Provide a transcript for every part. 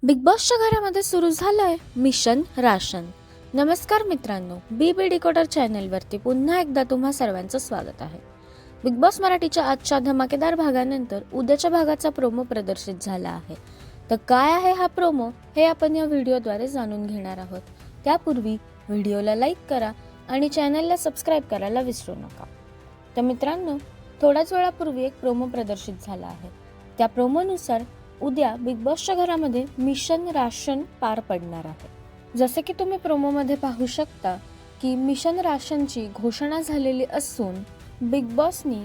Big बॉसच्या घरामध्ये सुरू झालंय मिशन राशन. नमस्कार मित्रांनो, बी डिकोडर चॅनलवरती पुन्हा एकदा तुम्हा सर्वांचं स्वागत आहे. बिग बॉस मराठीच्या आजच्या धमाकेदार भागानंतर उद्याच्या भागाचा प्रोमो प्रदर्शित झाला आहे. तर काय आहे हा प्रोमो हे आपण या व्हिडिओद्वारे जाणून घेणार आहोत. त्यापूर्वी व्हिडिओला लाईक करा आणि चॅनलला सबस्क्राईब करायला विसरू नका. तर मित्रांनो, थोड्याच वेळापूर्वी एक प्रोमो प्रदर्शित झाला आहे. त्या प्रोमोनुसार उद्या बिग बॉसच्या घरामध्ये मिशन राशन पार पडणार आहे. जसे की तुम्ही प्रोमोमध्ये पाहू शकता की मिशन राशनची घोषणा झालेली असून बिग बॉसनी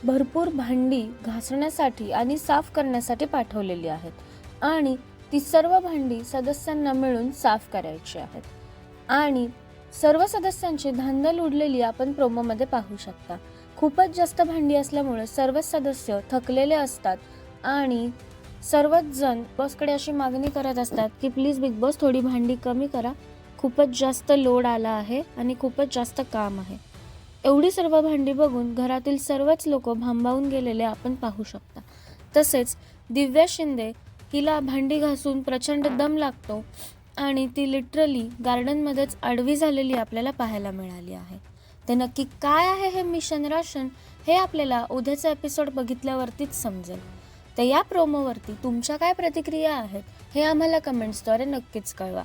भरपूर भांडी घासण्यासाठी आणि साफ करण्यासाठी पाठवलेली आहेत आणि ती सर्व भांडी सदस्यांना मिळून साफ करायची आहेत आणि सर्व सदस्यांची धांदल उडलेली आपण प्रोमोमध्ये पाहू शकता. खूपच जास्त भांडी असल्यामुळे सर्वच सदस्य थकलेले असतात आणि सर्वच जण बॉसकडे अशी मागणी करत असतात की प्लीज बिग बॉस थोडी भांडी कमी करा, खूपच जास्त लोड आला आहे आणि खूपच जास्त काम आहे. एवढी सर्व भांडी बघून घरातील सर्वच लोक भांबावून गेलेले आपण पाहू शकता. तसेच दिव्या शिंदे हिला भांडी घासून प्रचंड दम लागतो आणि ती लिटरली गार्डनमध्येच आडवी झालेली आपल्याला पाहायला मिळाली आहे. ते नक्की काय आहे हे मिशन राशन हे आपल्याला उद्याचा एपिसोड बघितल्यावरतीच समजेल. तर या प्रोमोवरती तुमच्या काय प्रतिक्रिया आहेत हे आम्हाला कमेंट्सद्वारे नक्कीच कळवा.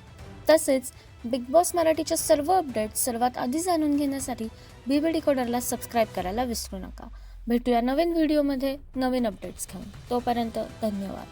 तसेच बिग बॉस मराठीच्या सर्व अपडेट्स सर्वात आधी जाणून घेण्यासाठी बी डिकोडरला सबस्क्राईब करायला विसरू नका. भेटूया नवीन व्हिडिओमध्ये नवीन अपडेट्स घेऊन. तोपर्यंत धन्यवाद.